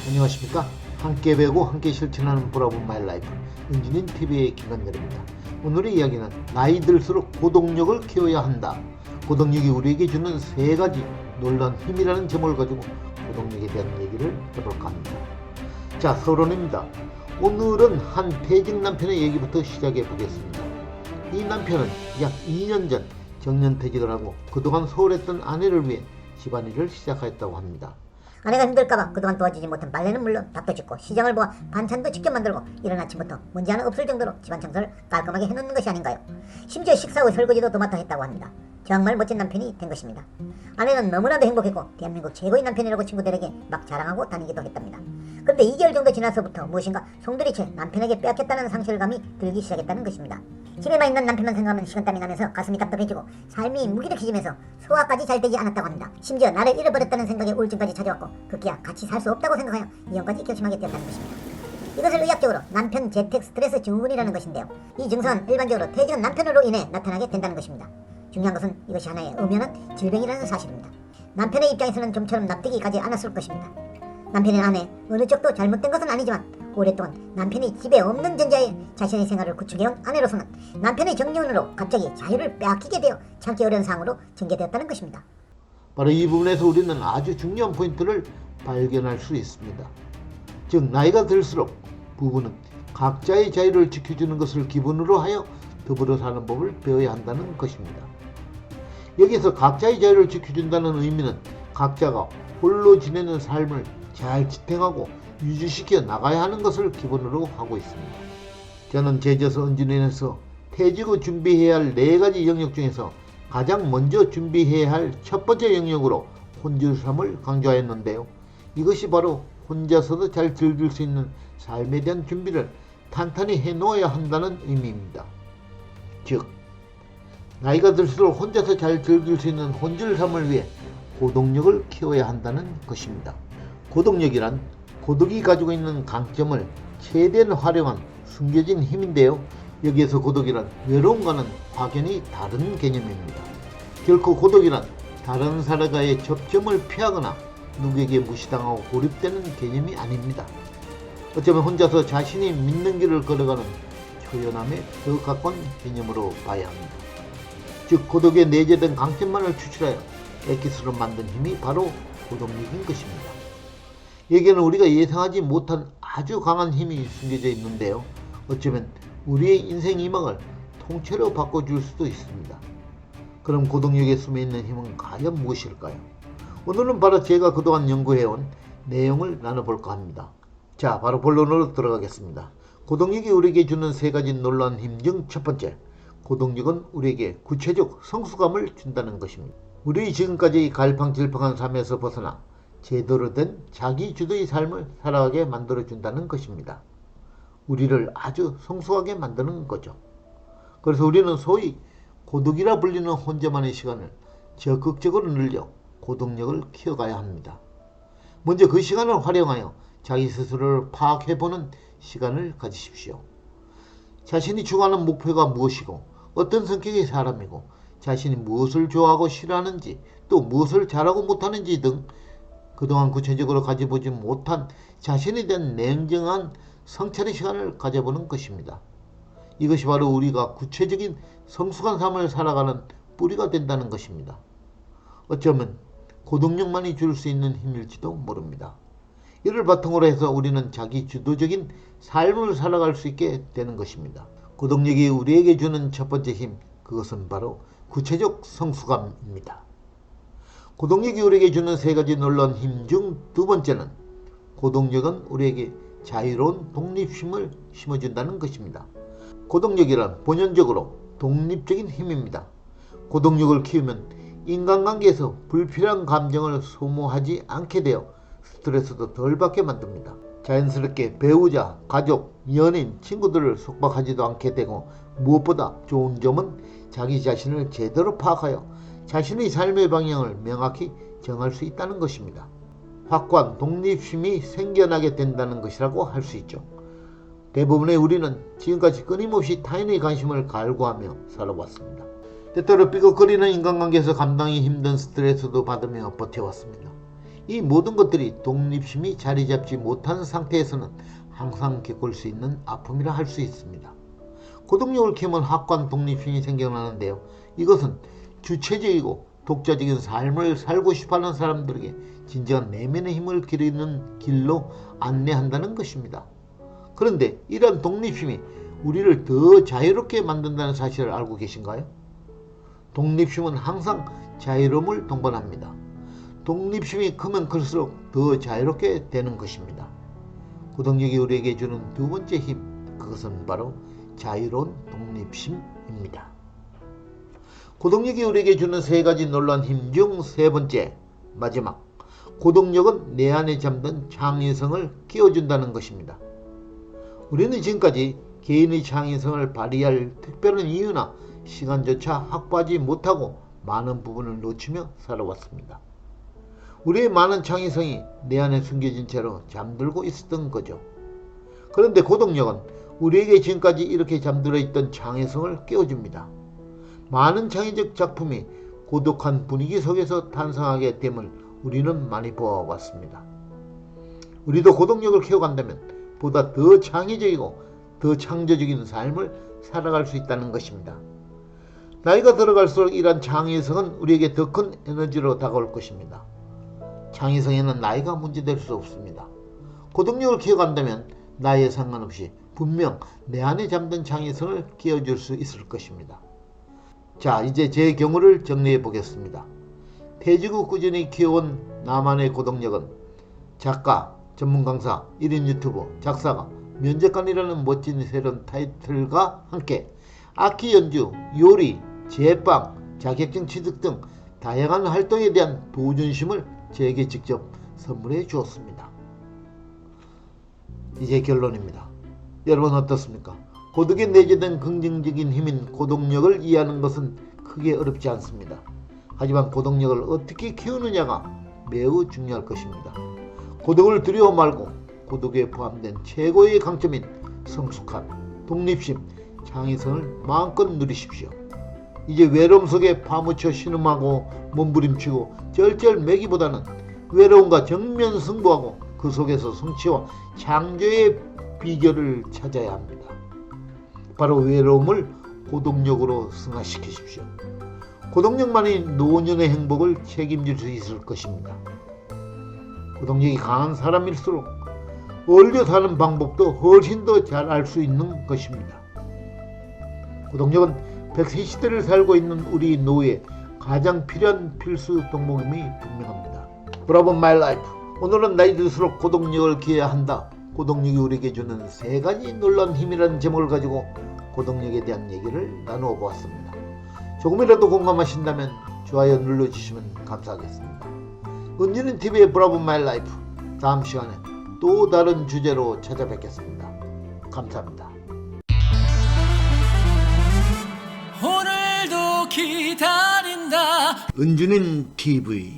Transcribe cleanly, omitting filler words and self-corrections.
안녕하십니까. 함께 배우고 함께 실천하는 브라보 마이 라이프 은진인 TV의 김관렬입니다. 오늘의 이야기는 나이 들수록 고동력을 키워야 한다. 고동력이 우리에게 주는 세 가지 놀라운 힘이라는 제목을 가지고 고동력에 대한 얘기를 해볼까 합니다. 자, 서론입니다. 오늘은 한 퇴직 남편의 얘기부터 시작해 보겠습니다. 이 남편은 약 2년 전 정년퇴직을 하고 그동안 소홀했던 아내를 위해 집안일을 시작하였다고 합니다. 아내가 힘들까봐 그동안 도와주지 못한 빨래는 물론 밥도 짓고 시장을 보아 반찬도 직접 만들고 이른 아침부터 먼지 하나 없을 정도로 집안 청소를 깔끔하게 해놓는 것이 아닌가요. 심지어 식사 후 설거지도 도맡아 했다고 합니다. 정말 멋진 남편이 된 것입니다. 아내는 너무나도 행복했고 대한민국 최고의 남편이라고 친구들에게 막 자랑하고 다니기도 했답니다. 그런데 2개월 정도 지나서부터 무엇인가 송두리째 남편에게 빼앗겼다는 상실감이 들기 시작했다는 것입니다. 집에만 있는 남편만 생각하면 식은땀이 나면서 가슴이 답답해지고 삶이 무기력해지면서 소화까지 잘 되지 않았다고 합니다. 심지어 나를 잃어버렸다는 생각에 우울증까지 찾아왔고 급기야 같이 살 수 없다고 생각하여 이혼까지 결심하게 되었다는 것입니다. 이것을 의학적으로 남편 재택 스트레스 증후군이라는 것인데요. 이 증상은 일반적으로 퇴직한 남편으로 인해 나타나게 된다는 것입니다. 중요한 것은 이것이 하나의 엄연한 질병이라는 사실입니다. 남편의 입장에서는 좀처럼 납득이 가지 않았을 것입니다. 남편의 아내 어느 쪽도 잘못된 것은 아니지만 오랫동안 남편이 집에 없는 전자에 자신의 생활을 구축해온 아내로서는 남편의 정년으로 갑자기 자유를 빼앗기게 되어 참기 어려운 상황으로 전개되었다는 것입니다. 바로 이 부분에서 우리는 아주 중요한 포인트를 발견할 수 있습니다. 즉, 나이가 들수록 부부는 각자의 자유를 지켜주는 것을 기본으로 하여 더불어 사는 법을 배워야 한다는 것입니다. 여기서 각자의 자유를 지켜준다는 의미는 각자가 홀로 지내는 삶을 잘 지탱하고 유지시켜 나가야 하는 것을 기본으로 하고 있습니다. 저는 제자서 은진에서 퇴직 후 준비해야 할 4가지 영역 중에서 가장 먼저 준비해야 할 첫 번째 영역으로 혼주삼을 강조하였는데요. 이것이 바로 혼자서도 잘 즐길 수 있는 삶에 대한 준비를 탄탄히 해놓아야 한다는 의미입니다. 즉, 나이가 들수록 혼자서 잘 즐길 수 있는 혼술삼을 위해 고동력을 키워야 한다는 것입니다. 고동력이란 고독이 가지고 있는 강점을 최대한 활용한 숨겨진 힘인데요. 여기에서 고독이란 외로움과는 확연히 다른 개념입니다. 결코 고독이란 다른 사람과의 접점을 피하거나 누구에게 무시당하고 고립되는 개념이 아닙니다. 어쩌면 혼자서 자신이 믿는 길을 걸어가는 초연함에 더 가까운 개념으로 봐야 합니다. 즉, 고독에 내재된 강점만을 추출하여 엑기스로 만든 힘이 바로 고동력인 것입니다. 여기에는 우리가 예상하지 못한 아주 강한 힘이 숨겨져 있는데요. 어쩌면 우리의 인생 이막을 통째로 바꿔줄 수도 있습니다. 그럼 고동력에 숨어있는 힘은 과연 무엇일까요? 오늘은 바로 제가 그동안 연구해온 내용을 나눠볼까 합니다. 자, 바로 본론으로 들어가겠습니다. 고동력이 우리에게 주는 3가지 놀라운 힘 중 첫 번째, 고동력은 우리에게 구체적 성숙감을 준다는 것입니다. 우리 지금까지 갈팡질팡한 삶에서 벗어나 제대로 된 자기주도의 삶을 살아가게 만들어준다는 것입니다. 우리를 아주 성숙하게 만드는 거죠. 그래서 우리는 소위 고독이라 불리는 혼자만의 시간을 적극적으로 늘려 고동력을 키워가야 합니다. 먼저 그 시간을 활용하여 자기 스스로를 파악해보는 시간을 가지십시오. 자신이 추구하는 목표가 무엇이고 어떤 성격의 사람이고 자신이 무엇을 좋아하고 싫어하는지 또 무엇을 잘하고 못하는지 등 그동안 구체적으로 가져보지 못한 자신에 대한 냉정한 성찰의 시간을 가져보는 것입니다. 이것이 바로 우리가 구체적인 성숙한 삶을 살아가는 뿌리가 된다는 것입니다. 어쩌면 고동력만이 줄 수 있는 힘일지도 모릅니다. 이를 바탕으로 해서 우리는 자기 주도적인 삶을 살아갈 수 있게 되는 것입니다. 고동력이 우리에게 주는 첫 번째 힘, 그것은 바로 구체적 성숙함입니다. 고동력이 우리에게 주는 3가지 놀라운 힘 중 두 번째는 고동력은 우리에게 자유로운 독립심을 심어준다는 것입니다. 고동력이란 본연적으로 독립적인 힘입니다. 고동력을 키우면 인간관계에서 불필요한 감정을 소모하지 않게 되어 스트레스도 덜 받게 만듭니다. 자연스럽게 배우자, 가족, 연인, 친구들을 속박하지도 않게 되고 무엇보다 좋은 점은 자기 자신을 제대로 파악하여 자신의 삶의 방향을 명확히 정할 수 있다는 것입니다. 확고한 독립심이 생겨나게 된다는 것이라고 할 수 있죠. 대부분의 우리는 지금까지 끊임없이 타인의 관심을 갈구하며 살아왔습니다. 때때로 삐걱거리는 인간관계에서 감당이 힘든 스트레스도 받으며 버텨왔습니다. 이 모든 것들이 독립심이 자리 잡지 못한 상태에서는 항상 겪을 수 있는 아픔이라 할 수 있습니다. 고동력을 키우면 확고한 독립심이 생겨나는데요. 이것은 주체적이고 독자적인 삶을 살고 싶어하는 사람들에게 진정한 내면의 힘을 기르는 길로 안내한다는 것입니다. 그런데 이러한 독립심이 우리를 더 자유롭게 만든다는 사실을 알고 계신가요? 독립심은 항상 자유로움을 동반합니다. 독립심이 크면 클수록 더 자유롭게 되는 것입니다. 고동력이 우리에게 주는 두 번째 힘, 그것은 바로 자유로운 독립심입니다. 고동력이 우리에게 주는 세 가지 놀라운 힘 중 세 번째, 마지막. 고동력은 내 안에 잠든 창의성을 키워준다는 것입니다. 우리는 지금까지 개인의 창의성을 발휘할 특별한 이유나 시간조차 확보하지 못하고 많은 부분을 놓치며 살아왔습니다. 우리의 많은 창의성이 내 안에 숨겨진 채로 잠들고 있었던 거죠. 그런데 고동력은 우리에게 지금까지 이렇게 잠들어 있던 창의성을 깨워줍니다. 많은 창의적 작품이 고독한 분위기 속에서 탄생하게 됨을 우리는 많이 보아왔습니다. 우리도 고동력을 키워간다면 보다 더 창의적이고 더 창조적인 삶을 살아갈 수 있다는 것입니다. 나이가 들어갈수록 이러한 창의성은 우리에게 더 큰 에너지로 다가올 것입니다. 창의성에는 나이가 문제될 수 없습니다. 고동력을 키워간다면 나이에 상관없이 분명 내 안에 잠든 창의성을 키워줄 수 있을 것입니다. 자, 이제 제 경우를 정리해 보겠습니다. 퇴직 후 꾸준히 키워온 나만의 고동력은 작가, 전문 강사, 1인 유튜버, 작사가, 면접관이라는 멋진 새로운 타이틀과 함께 악기 연주, 요리, 제빵, 자격증 취득 등 다양한 활동에 대한 도전심을 제게 직접 선물해 주었습니다. 이제 결론입니다. 여러분 어떻습니까? 고독에 내재된 긍정적인 힘인 고동력을 이해하는 것은 크게 어렵지 않습니다. 하지만 고동력을 어떻게 키우느냐가 매우 중요할 것입니다. 고독을 두려워 말고 고독에 포함된 최고의 강점인 성숙한 독립심, 창의성을 마음껏 누리십시오. 이제 외로움 속에 파묻혀 신음하고 몸부림치고 쩔쩔매기보다는 외로움과 정면 승부하고 그 속에서 성취와 창조의 비결을 찾아야 합니다. 바로 외로움을 고동력으로 승화시키십시오. 고동력만이 노년의 행복을 책임질 수 있을 것입니다. 고동력이 강한 사람일수록 어울려 사는 방법도 훨씬 더 잘 알 수 있는 것입니다. 고동력은 100세 시대를 살고 있는 우리 노후에 가장 필요한 필수 덕목임이 분명합니다. 브라보 마이 라이프. 오늘은 나이 들수록 고동력을 기해야 한다. 고동력이 우리에게 주는 세 가지 놀라운 힘이라는 제목을 가지고 고동력에 대한 얘기를 나누어 보았습니다. 조금이라도 공감하신다면 좋아요 눌러주시면 감사하겠습니다. 은지는 TV의 브라보 마이 라이프. 다음 시간에 또 다른 주제로 찾아뵙겠습니다. 감사합니다. 오늘도 기다린다. 은주는 TV